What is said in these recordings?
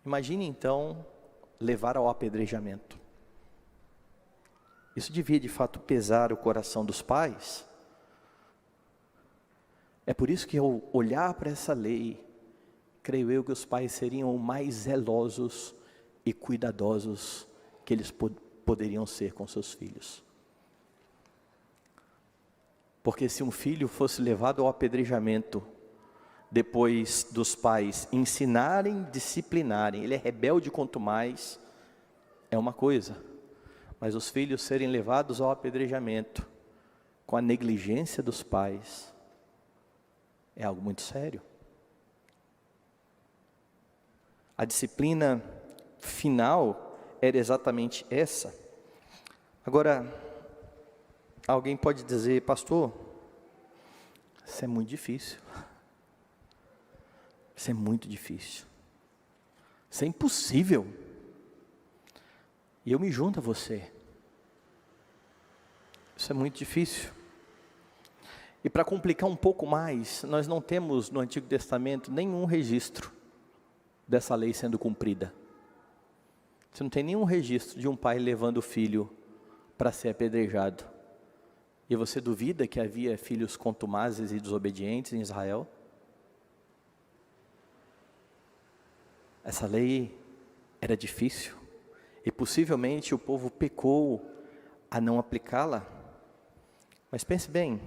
Imagine então levar ao apedrejamento. Isso devia de fato pesar o coração dos pais. É por isso que ao olhar para essa lei, creio eu que os pais seriam mais zelosos e cuidadosos que eles poderiam ser com seus filhos. Porque se um filho fosse levado ao apedrejamento, depois dos pais ensinarem, disciplinarem, ele é rebelde quanto mais, é uma coisa. Mas os filhos serem levados ao apedrejamento, com a negligência dos pais, é algo muito sério. A disciplina final era exatamente essa. Agora, alguém pode dizer, pastor, isso é muito difícil. Isso é muito difícil. Isso é impossível. E eu me junto a você. Isso é muito difícil. E para complicar um pouco mais, nós não temos no Antigo Testamento nenhum registro dessa lei sendo cumprida. Você não tem nenhum registro de um pai levando o filho para ser apedrejado. E você duvida que havia filhos contumazes e desobedientes em Israel? Essa lei era difícil e possivelmente o povo pecou a não aplicá-la. Mas pense bem,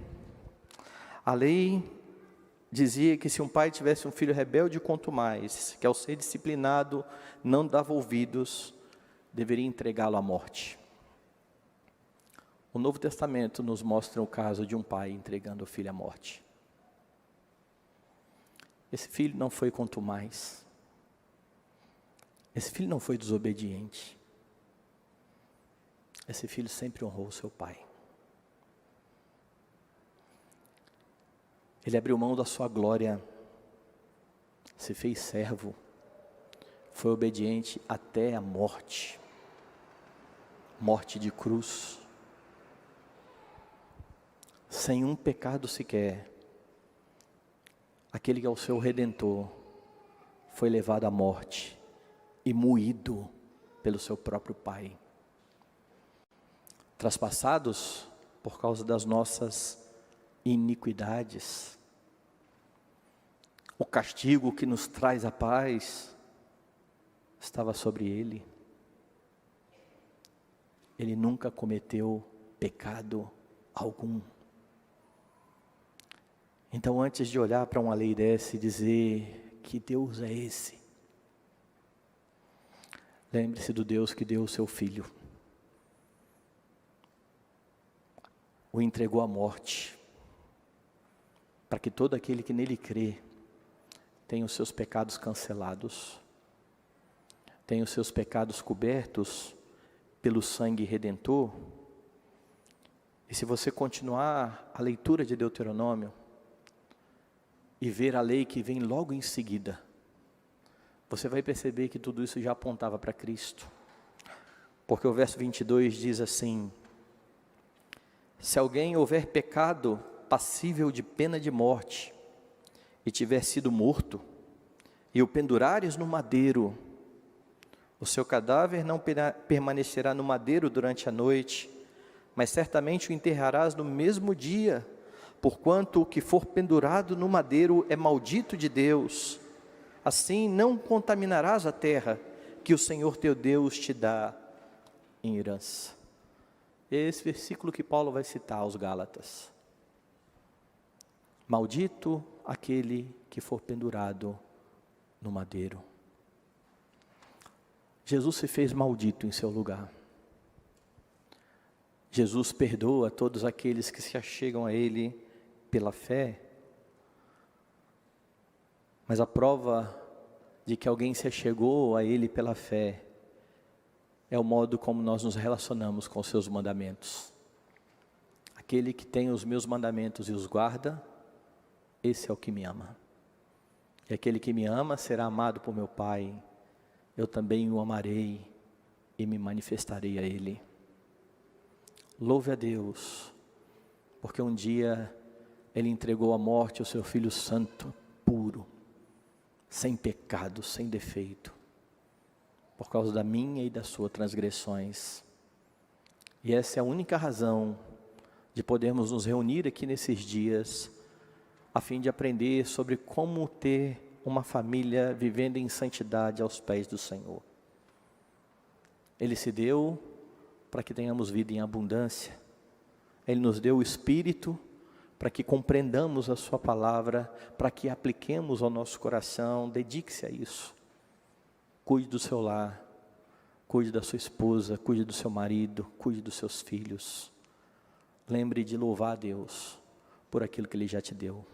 a lei dizia que se um pai tivesse um filho rebelde quanto mais, que ao ser disciplinado não dava ouvidos, deveria entregá-lo à morte. O Novo Testamento nos mostra o caso de um pai entregando o filho à morte. Esse filho não foi contumaz. Esse filho não foi desobediente. Esse filho sempre honrou seu pai. Ele abriu mão da sua glória, se fez servo, foi obediente até a morte, morte de cruz, sem um pecado sequer. Aquele que é o seu Redentor foi levado à morte e moído pelo seu próprio Pai, traspassados por causa das nossas iniquidades. O castigo que nos traz a paz estava sobre ele. Ele nunca cometeu pecado algum. Então, antes de olhar para uma lei dessa e dizer que Deus é esse, lembre-se do Deus que deu o seu Filho, o entregou à morte, para que todo aquele que nele crê tenha os seus pecados cancelados, tenha os seus pecados cobertos pelo sangue redentor. E se você continuar a leitura de Deuteronômio e ver a lei que vem logo em seguida, você vai perceber que tudo isso já apontava para Cristo. Porque o verso 22 diz assim: se alguém houver pecado passível de pena de morte, e tiver sido morto, e o pendurares no madeiro, o seu cadáver não permanecerá no madeiro durante a noite, mas certamente o enterrarás no mesmo dia, porquanto o que for pendurado no madeiro é maldito de Deus. Assim não contaminarás a terra que o Senhor teu Deus te dá em herança. Esse versículo que Paulo vai citar aos Gálatas. Maldito aquele que for pendurado no madeiro. Jesus se fez maldito em seu lugar. Jesus perdoa todos aqueles que se achegam a Ele pela fé. Mas a prova de que alguém se achegou a Ele pela fé é o modo como nós nos relacionamos com os seus mandamentos. Aquele que tem os meus mandamentos e os guarda, esse é o que me ama. E aquele que me ama será amado por meu Pai. Eu também o amarei e me manifestarei a Ele. Louve a Deus, porque um dia Ele entregou à morte o seu Filho Santo, puro, sem pecado, sem defeito, por causa da minha e das suas transgressões. E essa é a única razão de podermos nos reunir aqui nesses dias, a fim de aprender sobre como ter uma família vivendo em santidade aos pés do Senhor. Ele se deu para que tenhamos vida em abundância. Ele nos deu o Espírito para que compreendamos a sua palavra, para que apliquemos ao nosso coração. Dedique-se a isso. Cuide do seu lar, cuide da sua esposa, cuide do seu marido, cuide dos seus filhos. Lembre de louvar a Deus por aquilo que Ele já te deu.